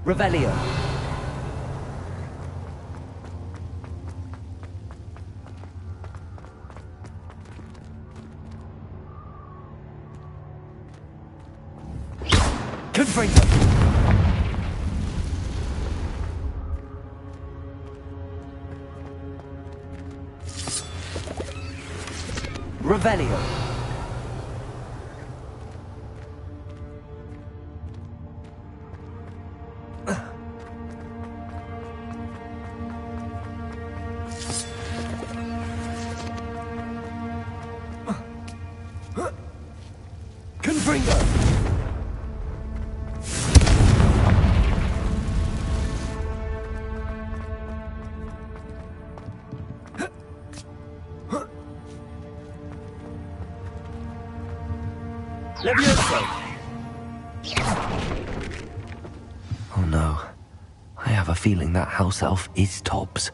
Revelio. Confringo. Revelio. Confringo. Oh no. I have a feeling that house elf is Tobbs.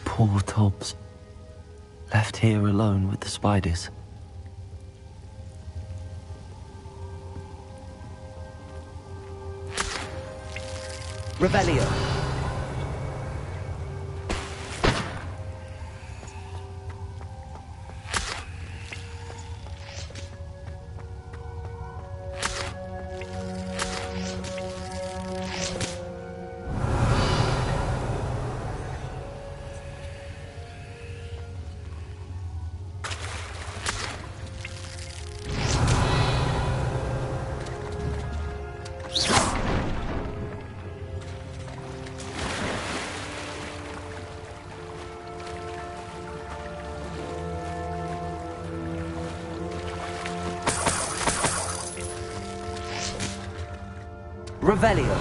Poor Tobbs. Left here alone with the spiders. Revelio. Revelio.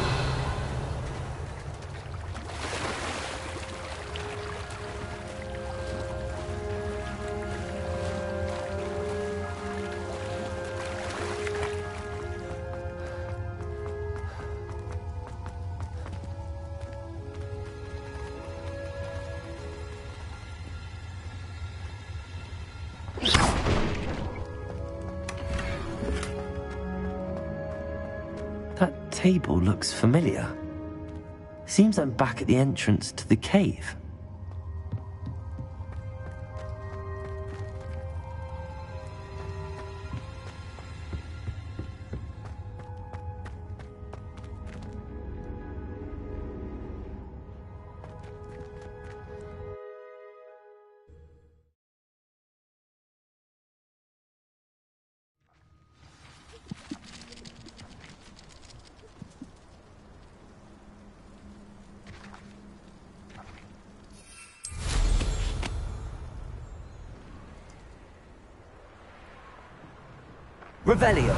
That table looks familiar. Seems I'm back at the entrance to the cave. Revelio.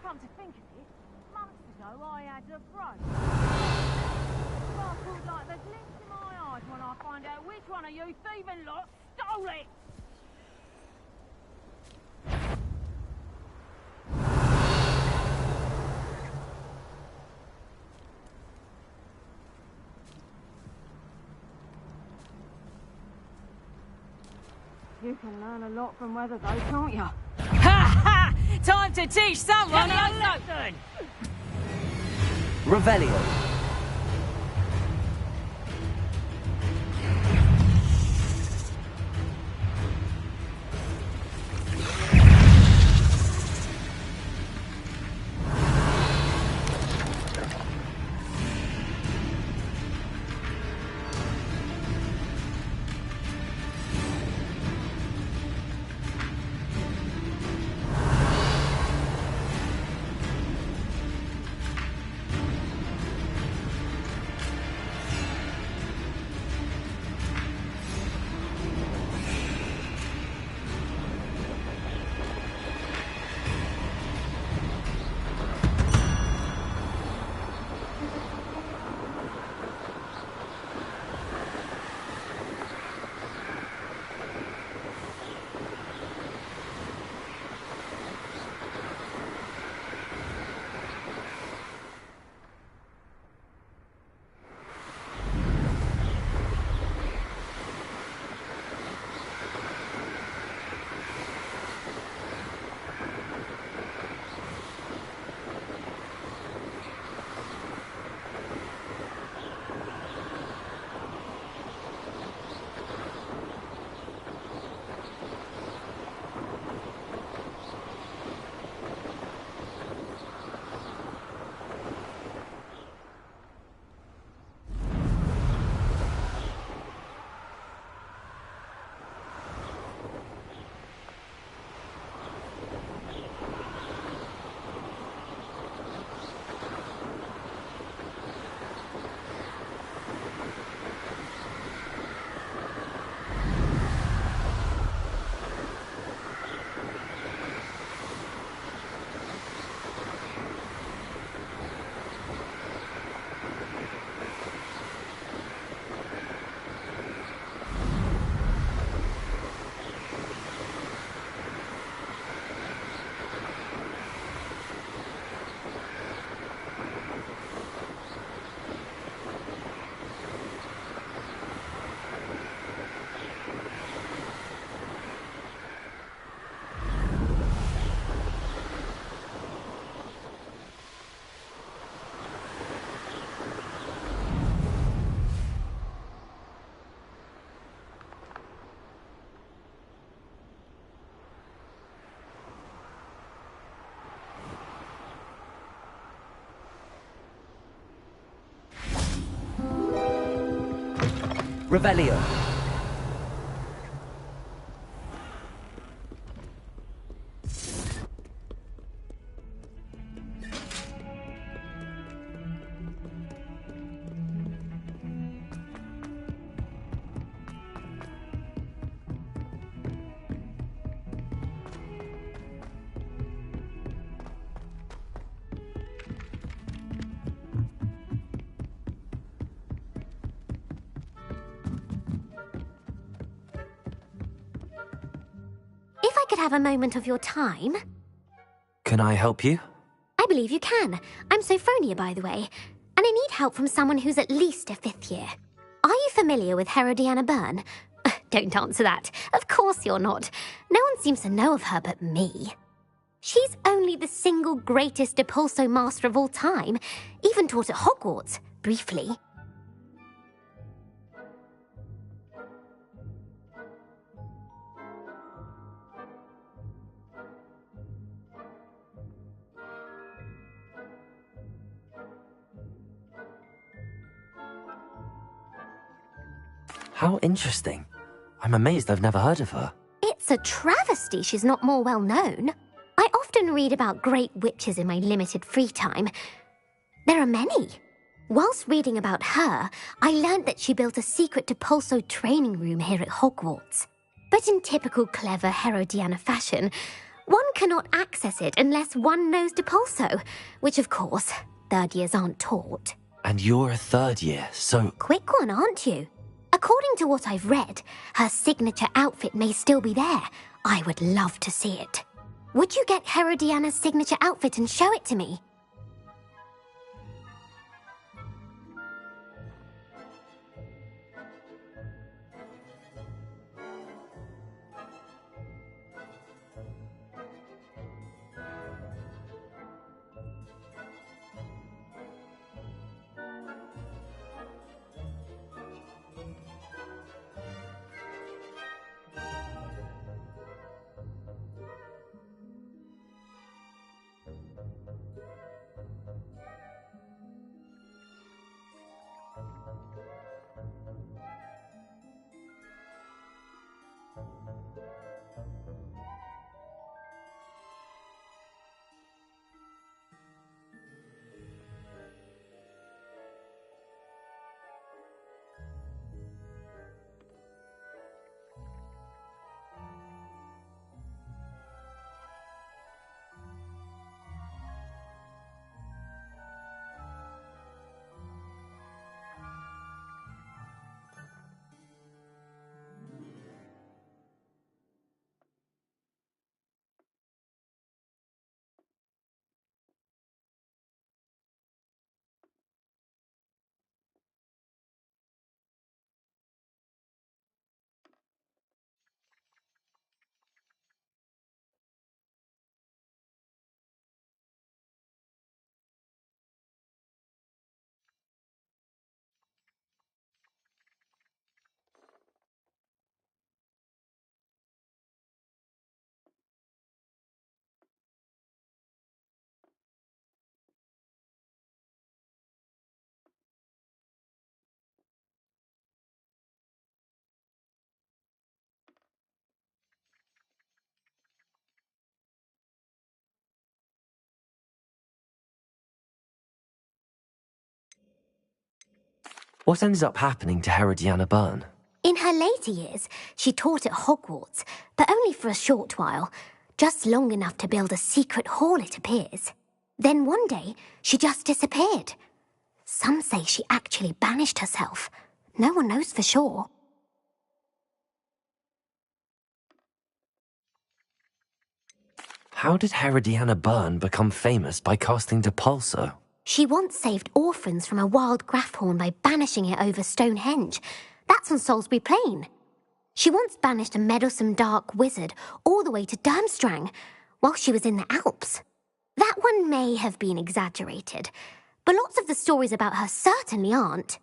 Come to think of it, months ago I had a brooch. Sparkled like the glint in my eyes when I find out which one of you thieving lot stole it! You can learn a lot from weather though, can't you? Ha ha! Time to teach someone a lesson! Revelio. Revelio. If I could have a moment of your time... Can I help you? I believe you can. I'm Sophronia, by the way, and I need help from someone who's at least a 5th year. Are you familiar with Herodiana Byrne? Don't answer that. Of course you're not. No one seems to know of her but me. She's only the single greatest Depulso master of all time, even taught at Hogwarts, briefly. How interesting. I'm amazed I've never heard of her. It's a travesty she's not more well known. I often read about great witches in my limited free time. There are many. Whilst reading about her, I learnt that she built a secret Depulso training room here at Hogwarts. But in typical clever Herodiana fashion, one cannot access it unless one knows Depulso, which of course, 3rd years aren't taught. And you're a 3rd year, so... Quick one, aren't you? According to what I've read, her signature outfit may still be there. I would love to see it. Would you get Herodiana's signature outfit and show it to me? What ended up happening to Herodiana Byrne? In her later years, she taught at Hogwarts, but only for a short while, just long enough to build a secret hall, it appears. Then one day, she just disappeared. Some say she actually banished herself. No one knows for sure. How did Herodiana Byrne become famous by casting Depulso? She once saved orphans from a wild Grafhorn by banishing it over Stonehenge. That's on Salisbury Plain. She once banished a meddlesome dark wizard all the way to Durmstrang while she was in the Alps. That one may have been exaggerated, but lots of the stories about her certainly aren't.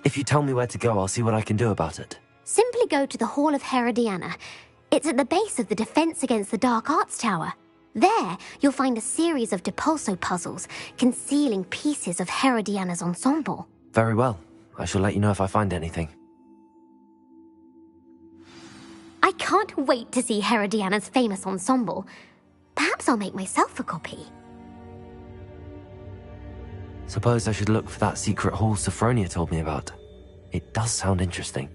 If you tell me where to go, I'll see what I can do about it. Simply go to the Hall of Herodiana. It's at the base of the Defense Against the Dark Arts Tower. There, you'll find a series of Depulso puzzles concealing pieces of Herodiana's ensemble. Very well. I shall let you know if I find anything. I can't wait to see Herodiana's famous ensemble. Perhaps I'll make myself a copy. Suppose I should look for that secret hall Sophronia told me about. It does sound interesting.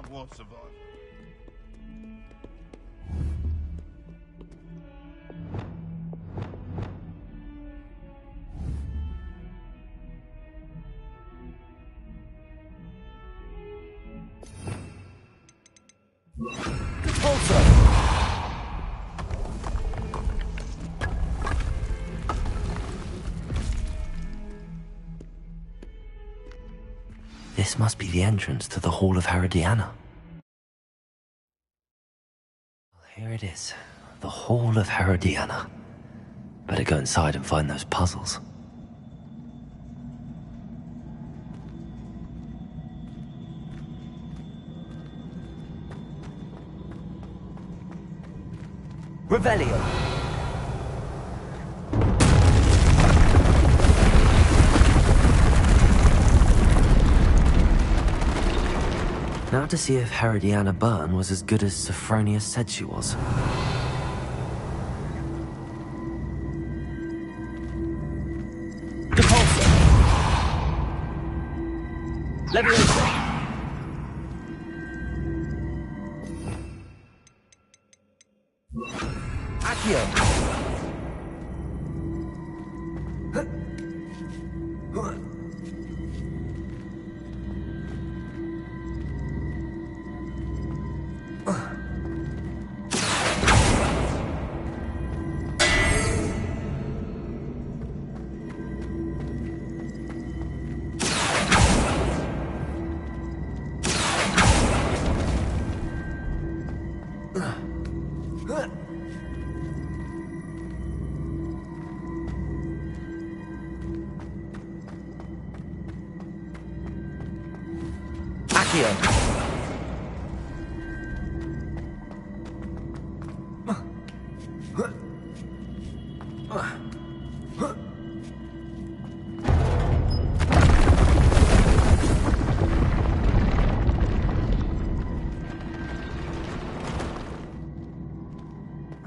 Won't survive. This must be the entrance to the Hall of Herodiana. Here it is, the Hall of Herodiana. Better go inside and find those puzzles. Revelio. Now to see if Herodiana Byrne was as good as Sophronia said she was. Depulso. Leviosa. Accio.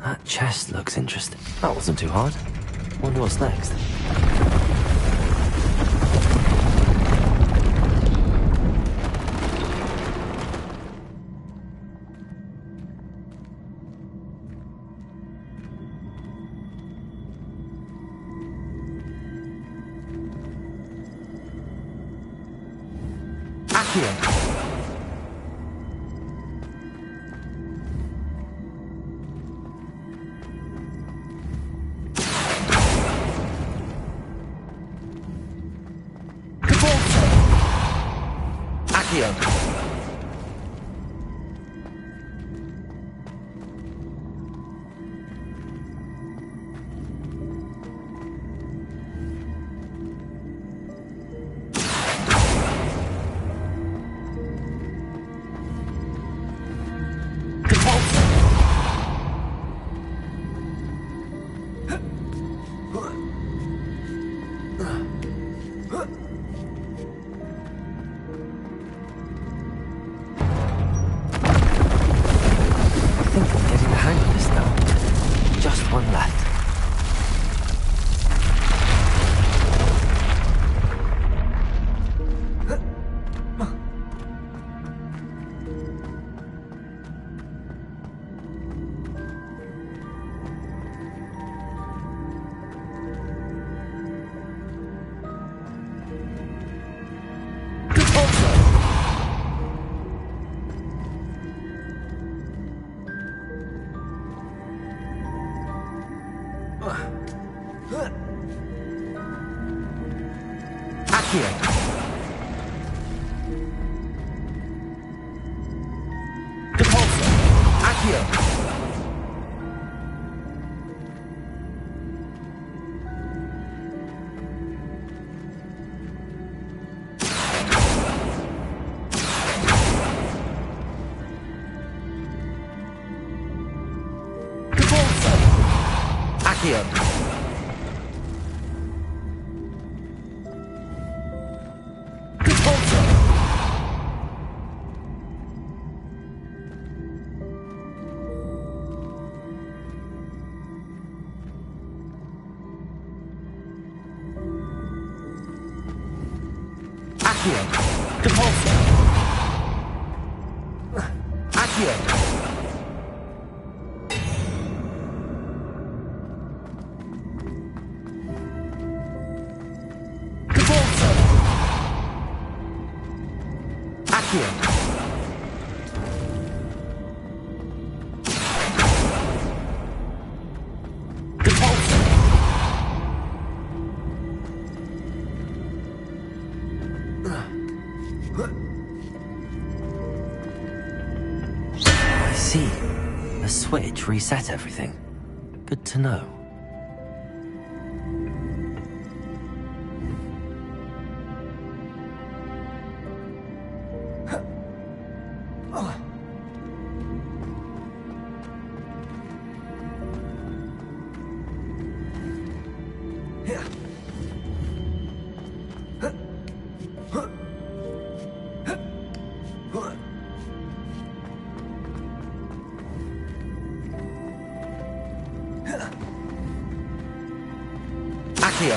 That chest looks interesting. That wasn't too hard. Wonder what's next. Accio. Depulso. Accio. Depulso. Accio. Accio. Depulso. Accio. Depulso. Accio. Depulso. I see. A switch reset everything. Good to know. Accio.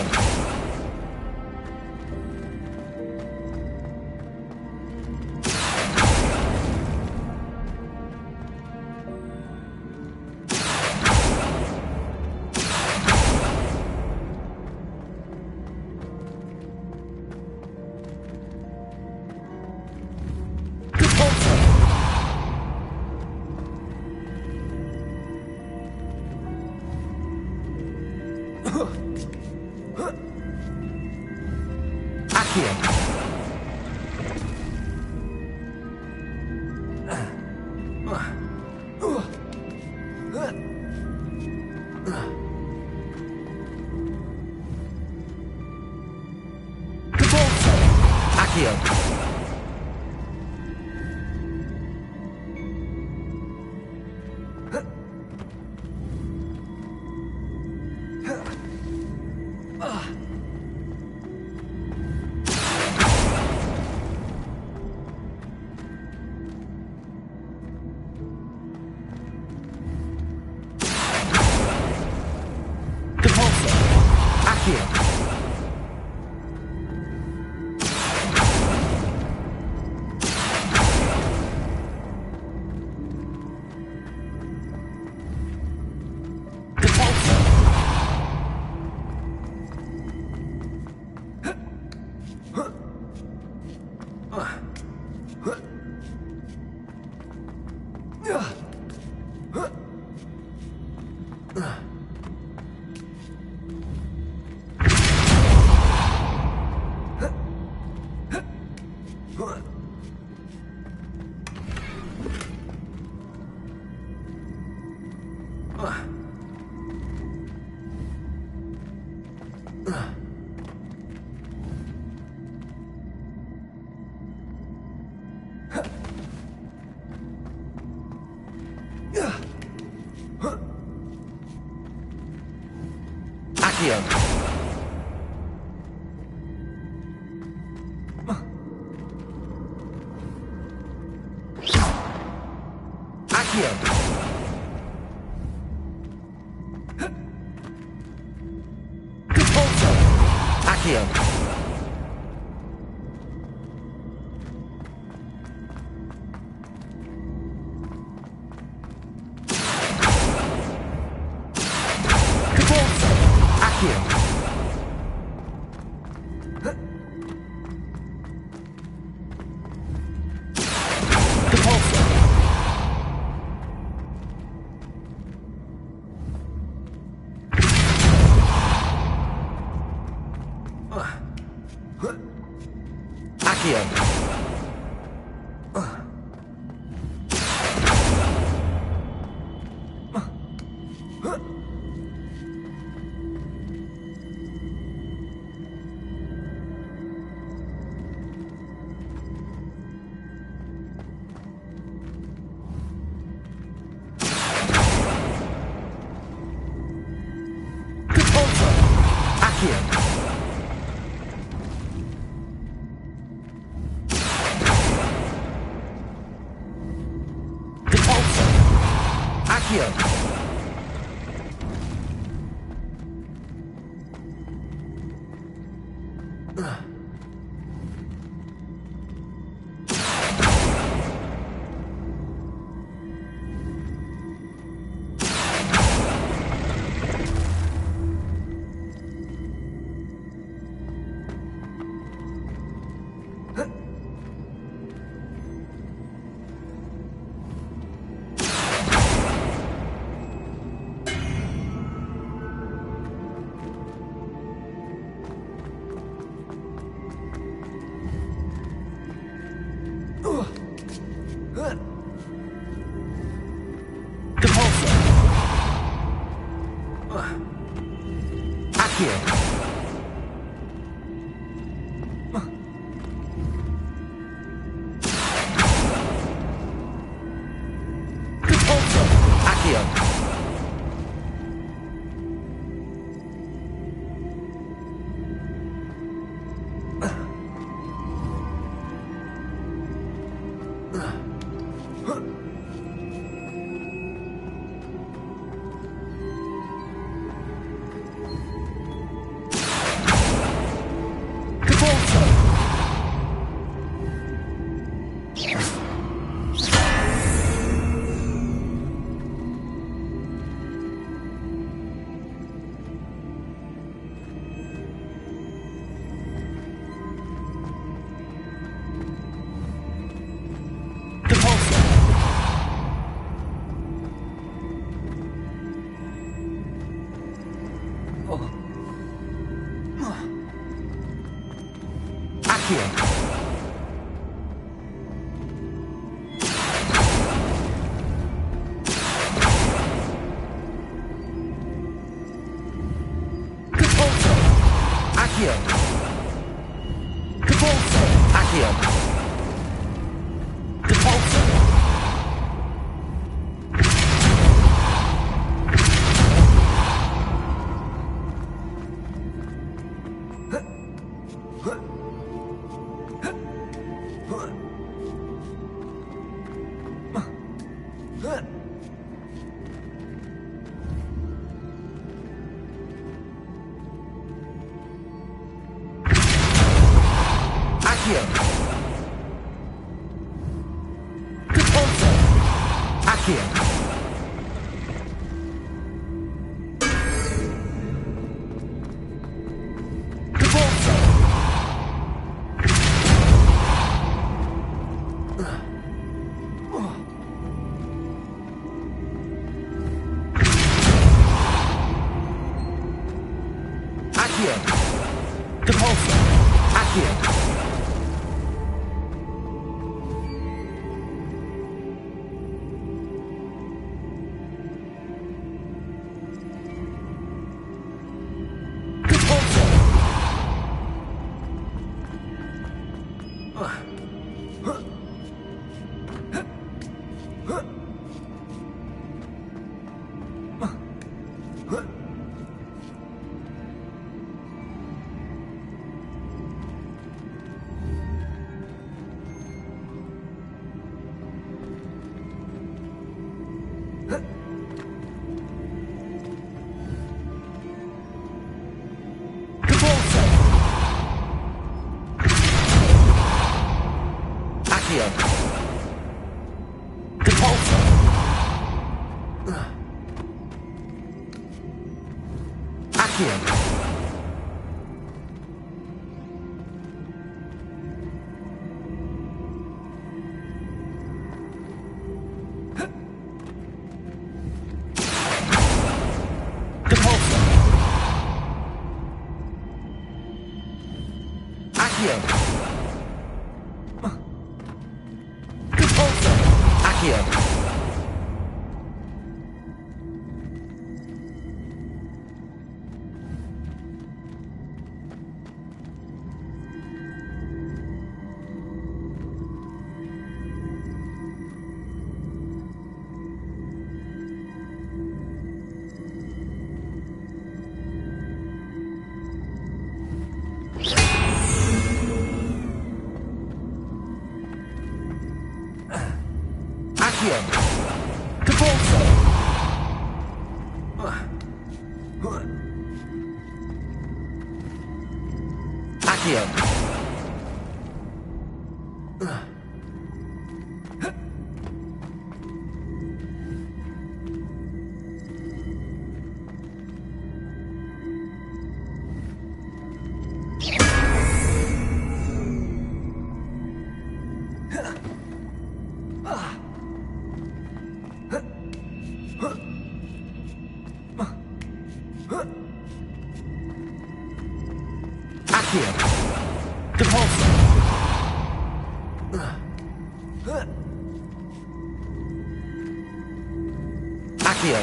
Accio. Depulso. Accio. Depulso. Accio. Depulso. Accio. Accio. Depulso. Accio. Accio. Accio. Accio. Depulso. Accio. Accio. Depulso. Accio.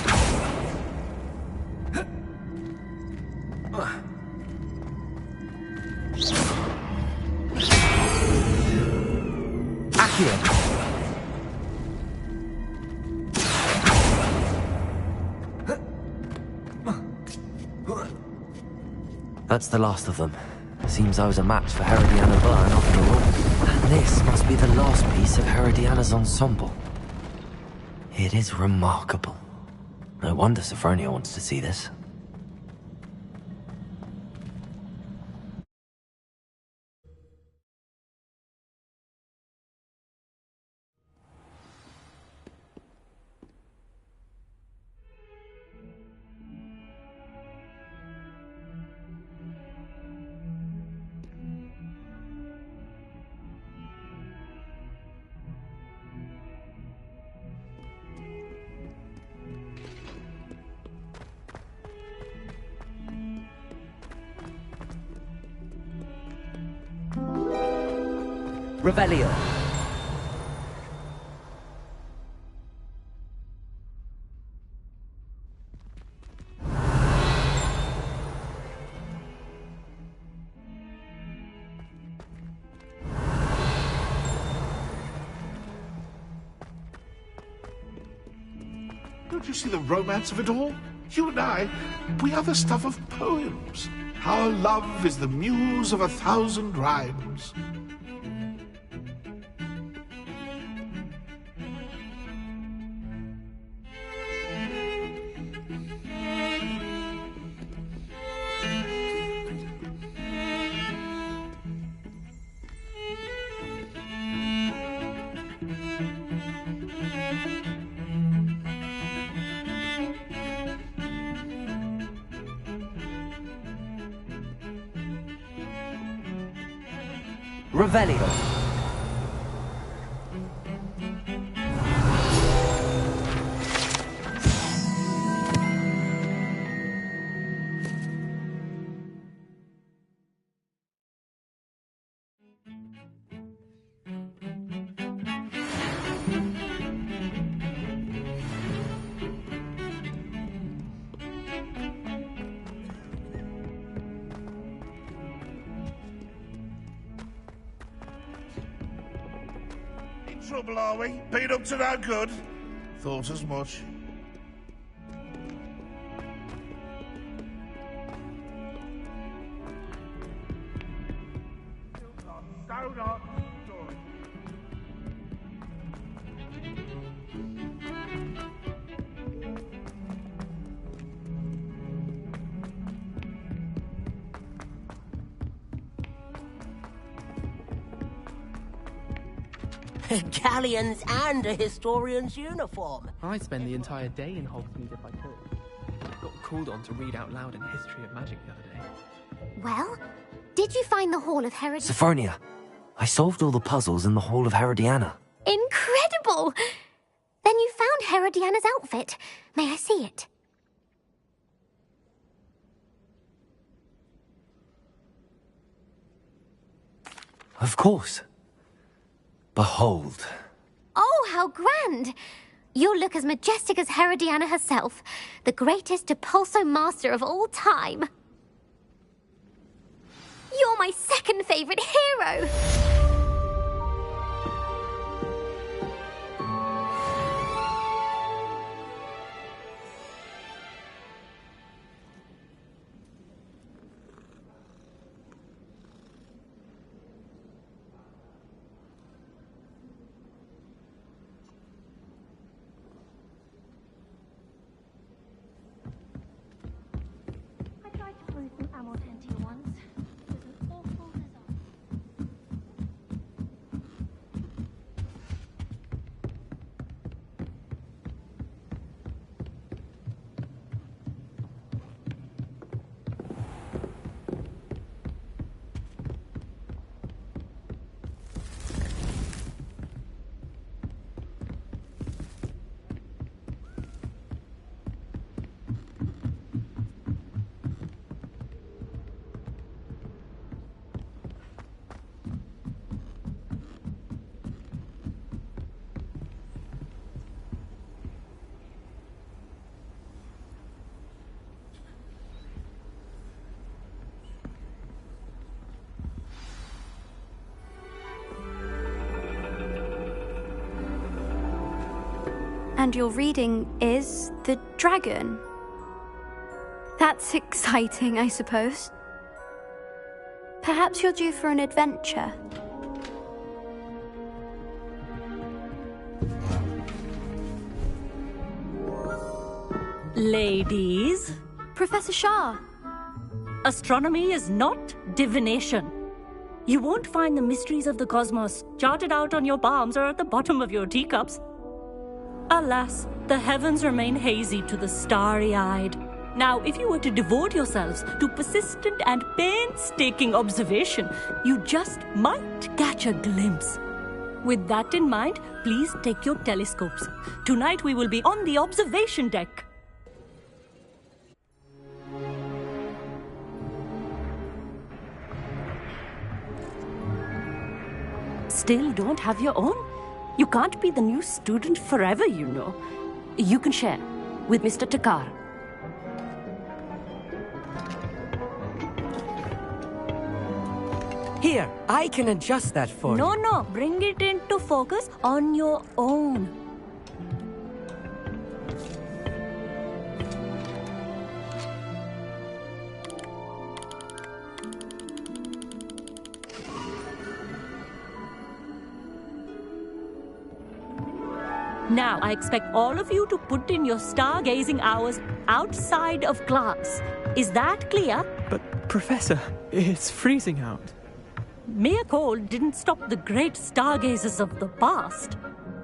Accio. That's the last of them. Seems I was a match for Herodiana Byrne after all. And this must be the last piece of Herodiana's ensemble. It is remarkable. No wonder Sophronia wants to see this. Revelio. Don't you see the romance of it all? You and I, we are the stuff of poems. Our love is the muse of 1,000 rhymes. Revelio. Trouble, are we? Been up to no good? Thought as much. So not. Galleons and a historian's uniform. I'd spend the entire day in Hogsmeade if I could. I got called on to read out loud in History of Magic the other day. Well, did you find the Hall of Herodiana? Sophronia, I solved all the puzzles in the Hall of Herodiana. Incredible! Then you found Herodiana's outfit. May I see it? Of course. Behold. Oh, how grand! You'll look as majestic as Herodiana herself, the greatest Depulso master of all time. You're my second favorite hero! And your reading is the dragon. That's exciting, I suppose. Perhaps you're due for an adventure. Ladies, Professor Shah. astronomy is not divination. You won't find the mysteries of the cosmos charted out on your palms or at the bottom of your teacups. Alas, the heavens remain hazy to the starry-eyed. Now, if you were to devote yourselves to persistent and painstaking observation, you just might catch a glimpse. With that in mind, please take your telescopes. Tonight we will be on the observation deck. Still don't have your own? You can't be the new student forever, you know. You can share with Mr. Takar. Here, I can adjust that for you. No, bring it into focus on your own. Now, I expect all of you to put in your stargazing hours outside of class. Is that clear? But, Professor, it's freezing out. Mere cold didn't stop the great stargazers of the past.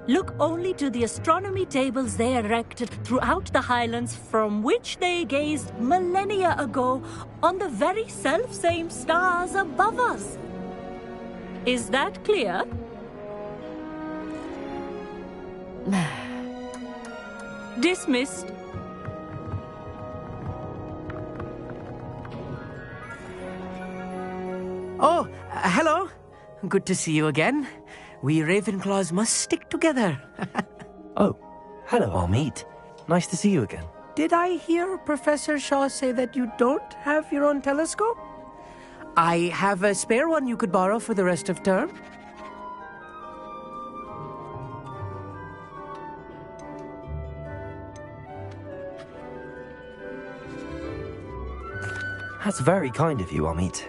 Look only to the astronomy tables they erected throughout the highlands from which they gazed millennia ago on the very self-same stars above us. Is that clear? Dismissed. Oh, hello. Good to see you again. We Ravenclaws must stick together. Oh, hello, Amit. Nice to see you again. Did I hear Professor Shaw say that you don't have your own telescope? I have a spare one you could borrow for the rest of term. That's very kind of you, Amit.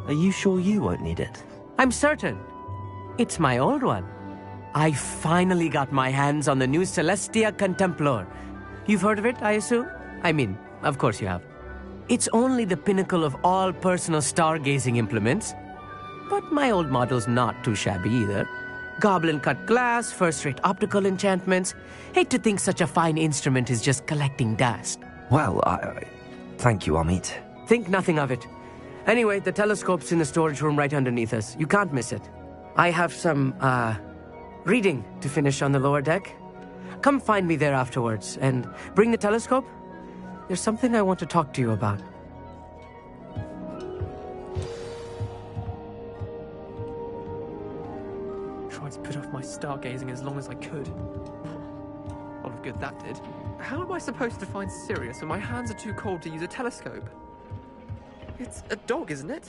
Are you sure you won't need it? I'm certain. It's my old one. I finally got my hands on the new Celestia Contemplar. You've heard of it, I assume? I mean, of course you have. It's only the pinnacle of all personal stargazing implements. But my old model's not too shabby either. Goblin-cut glass, first-rate optical enchantments. Hate to think such a fine instrument is just collecting dust. Well, thank you, Amit. Think nothing of it. Anyway, the telescope's in the storage room right underneath us. You can't miss it. I have some, reading to finish on the lower deck. Come find me there afterwards, and bring the telescope. There's something I want to talk to you about. Tried to put off my stargazing as long as I could. A lot of good that did. How am I supposed to find Sirius when my hands are too cold to use a telescope? It's a dog, isn't it?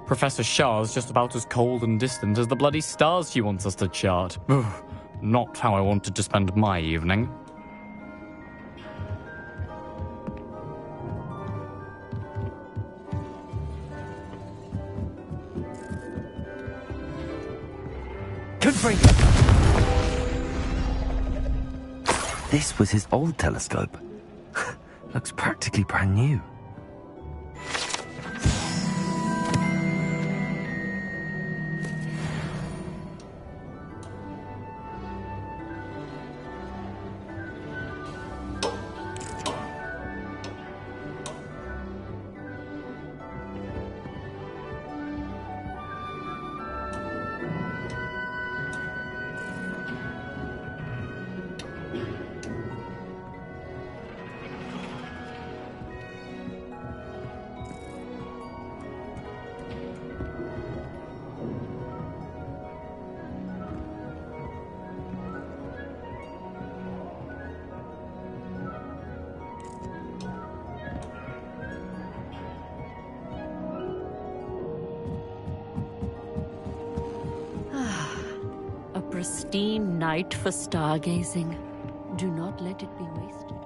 Professor Shah's just about as cold and distant as the bloody stars she wants us to chart. Ugh, not how I wanted to spend my evening. Confringo! This was his old telescope. Looks practically brand new. pristine night for stargazing. Do not let it be wasted.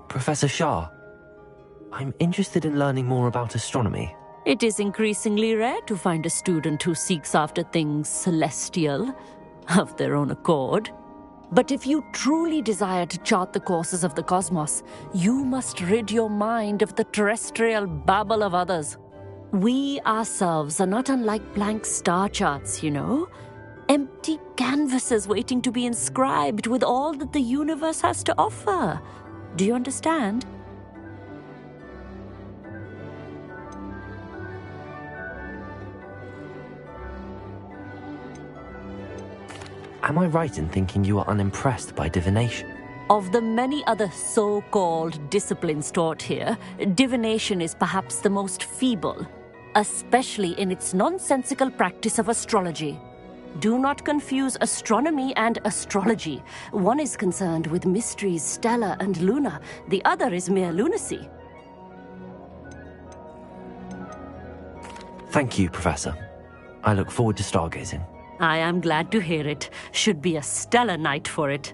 Professor Shah, I'm interested in learning more about astronomy. It is increasingly rare to find a student who seeks after things celestial of their own accord. But if you truly desire to chart the courses of the cosmos, you must rid your mind of the terrestrial babble of others. We ourselves are not unlike blank star charts, you know. Empty canvases waiting to be inscribed with all that the universe has to offer. Do you understand? Am I right in thinking you are unimpressed by divination? Of the many other so-called disciplines taught here, divination is perhaps the most feeble, especially in its nonsensical practice of astrology. Do not confuse astronomy and astrology. One is concerned with mysteries stellar and lunar, the other is mere lunacy. Thank you, Professor. I look forward to stargazing. I am glad to hear it. Should be a stellar night for it.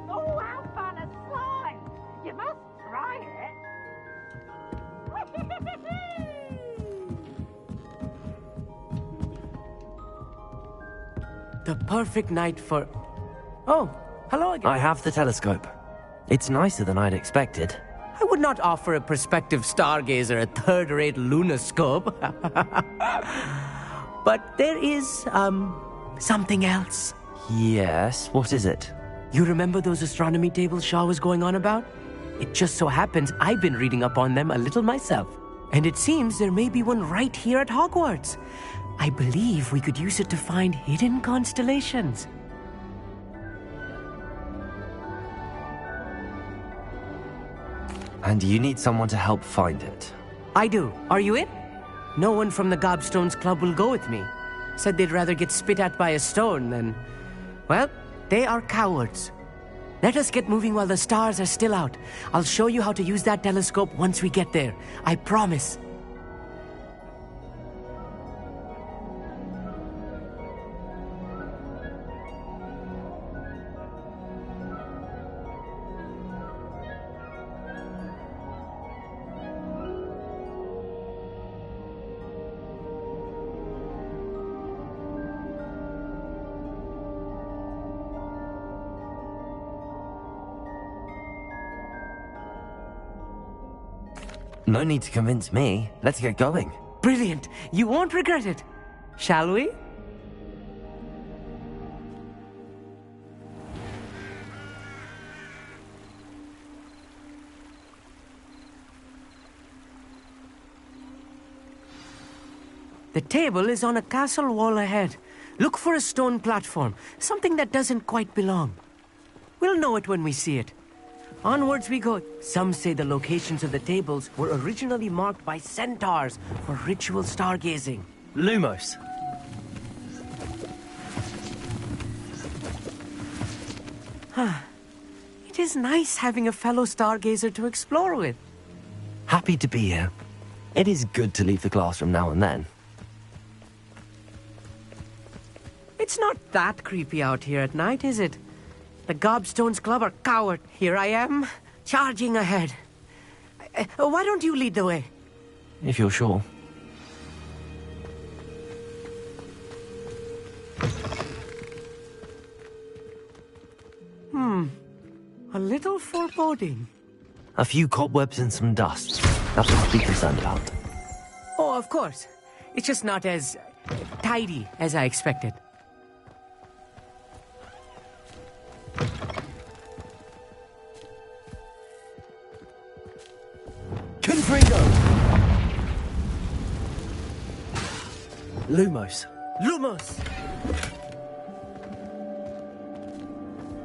Oh, how fun a slime! You must try it. The perfect night for... Oh, hello again. I have the telescope. It's nicer than I'd expected. I would not offer a prospective stargazer a third-rate lunoscope. But there is, something else. Yes, what is it? You remember those astronomy tables Shaw was going on about? It just so happens I've been reading up on them a little myself. And it seems there may be one right here at Hogwarts. I believe we could use it to find hidden constellations. And you need someone to help find it. I do. Are you in? No one from the Gobstones Club will go with me. Said they'd rather get spit at by a stone than... Well, they are cowards. Let us get moving while the stars are still out. I'll show you how to use that telescope once we get there. I promise. No need to convince me. Let's get going. Brilliant. You won't regret it. Shall we? The table is on a castle wall ahead. Look for a stone platform, something that doesn't quite belong. We'll know it when we see it. Onwards we go. Some say the locations of the tables were originally marked by centaurs for ritual stargazing. Lumos. It is nice having a fellow stargazer to explore with. Happy to be here. It is good to leave the classroom now and then. It's not that creepy out here at night, is it? The Gobstones Club are coward. Here I am, charging ahead. Why don't you lead the way? If you're sure. A little foreboding. A few cobwebs and some dust. Nothing to be concerned about. Oh, of course. It's just not as tidy as I expected. Confringo! Lumos. Lumos!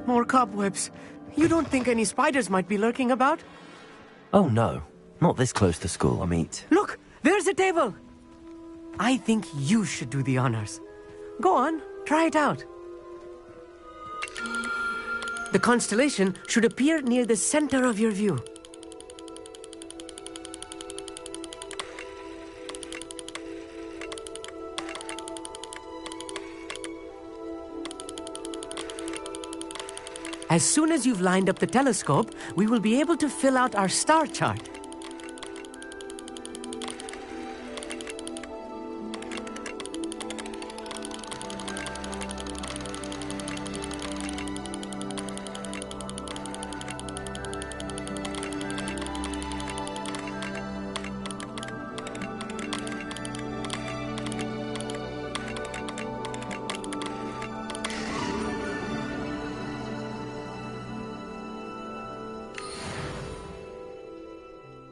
More cobwebs. You don't think any spiders might be lurking about? Oh no, not this close to school, I mean. Look, there's a table. I think you should do the honors. Go on, try it out. The constellation should appear near the center of your view. As soon as you've lined up the telescope, we will be able to fill out our star chart.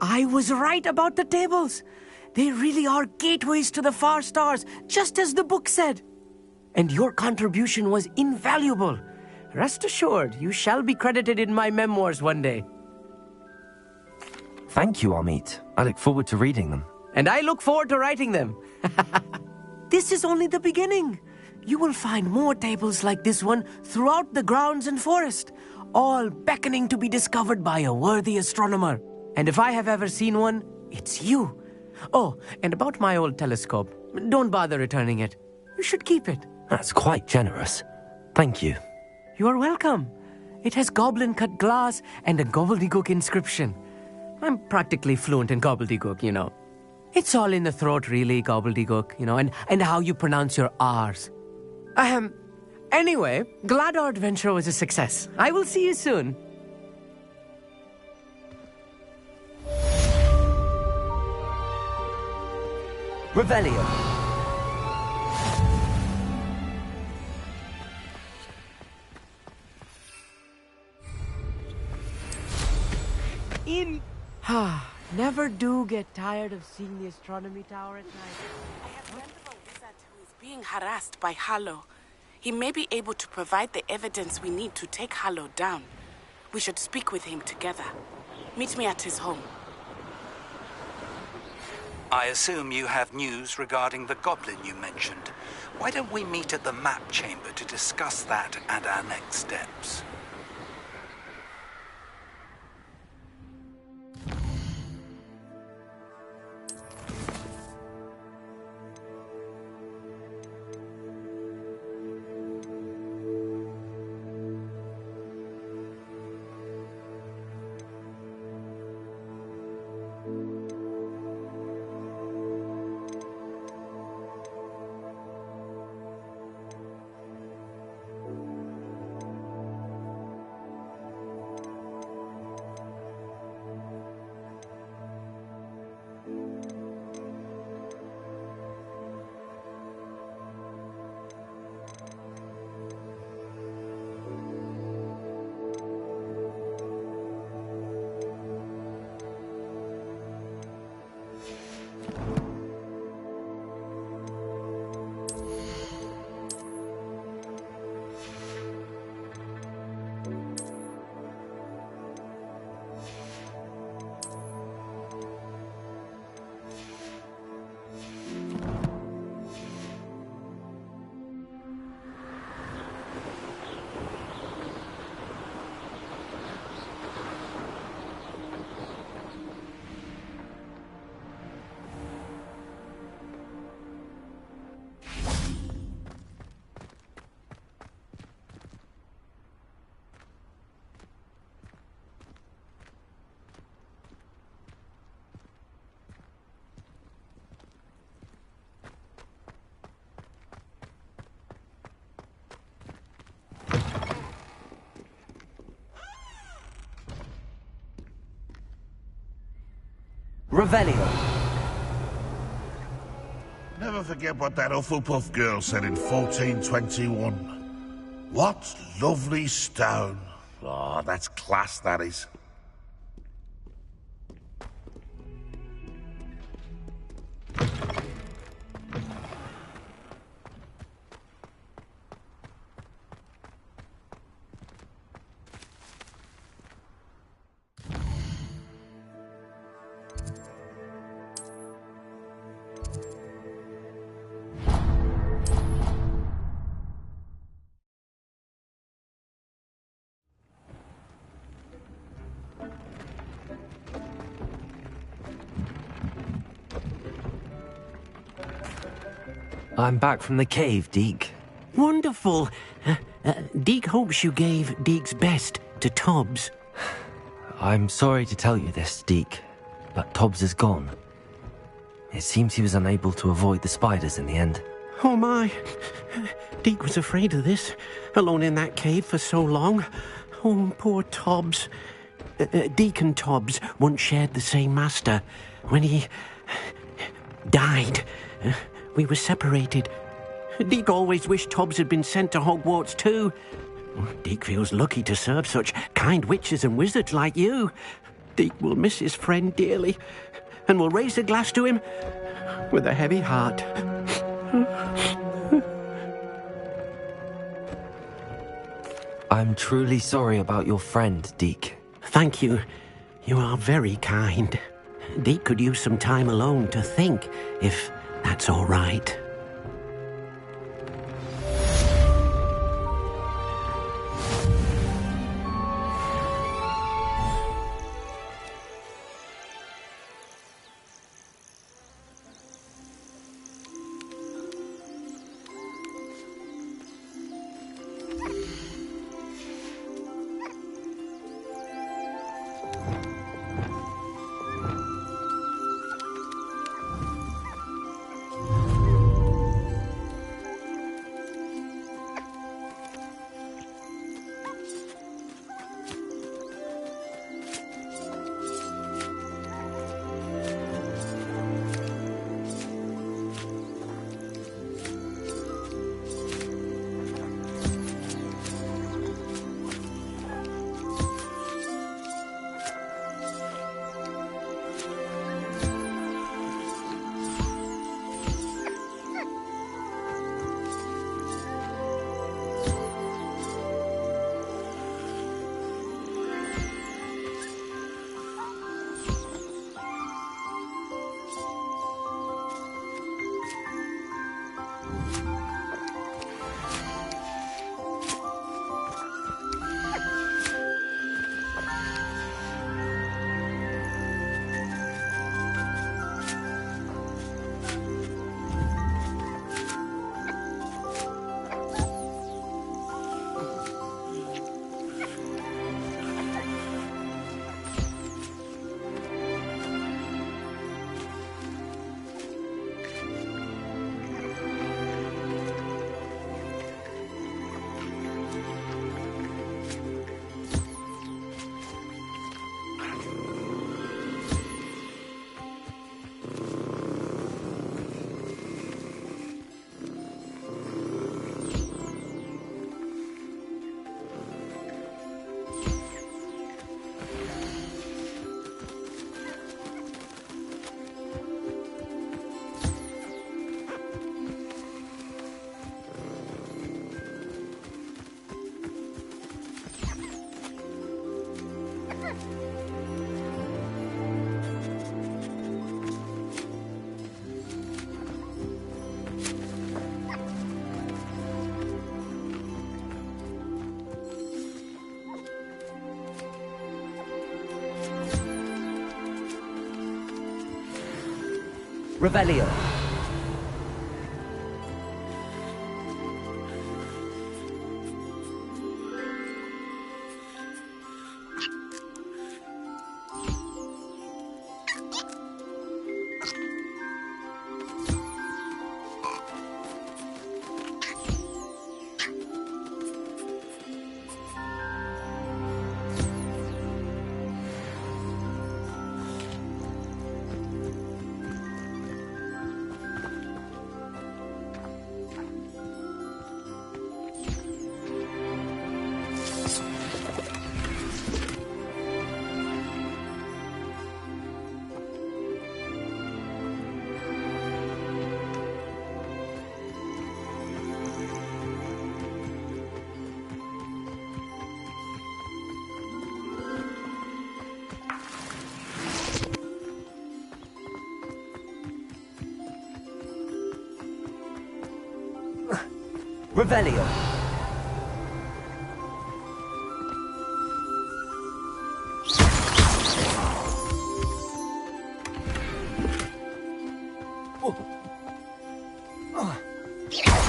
I was right about the tables. They really are gateways to the far stars, just as the book said. And your contribution was invaluable. Rest assured, you shall be credited in my memoirs one day. Thank you, Amit. I look forward to reading them. And I look forward to writing them. This is only the beginning. You will find more tables like this one throughout the grounds and forest, all beckoning to be discovered by a worthy astronomer. And if I have ever seen one, it's you. Oh, and about my old telescope, don't bother returning it. You should keep it. That's quite generous. Thank you. You are welcome. It has goblin-cut glass and a gobbledygook inscription. I'm practically fluent in gobbledygook, you know. It's all in the throat, really, gobbledygook, you know, and how you pronounce your R's. Anyway, glad our adventure was a success. I will see you soon. Revelio. Never do get tired of seeing the astronomy tower at night. I have learned of a wizard who is being harassed by Harlow. He may be able to provide the evidence we need to take Harlow down. We should speak with him together. Meet me at his home. I assume you have news regarding the goblin you mentioned. Why don't we meet at the map chamber to discuss that and our next steps? Revelio. Never forget what that Hufflepuff girl said in 1421. What lovely stone. Oh, that's class, that is. I'm back from the cave, Deke. Wonderful. Deke hopes you gave Deke's best to Tobbs. I'm sorry to tell you this, Deke, but Tobbs is gone. It seems he was unable to avoid the spiders in the end. Oh my. Deke was afraid of this, alone in that cave for so long. Oh, poor Tobbs. Deke and Tobbs once shared the same master. When he died, we were separated. Deke always wished Tobbs had been sent to Hogwarts too. Deke feels lucky to serve such kind witches and wizards like you. Deke will miss his friend dearly, and will raise a glass to him with a heavy heart. I'm truly sorry about your friend, Deke. Thank you. You are very kind. Deke could use some time alone to think, if that's all right. Revelio. Revelio. Yeah.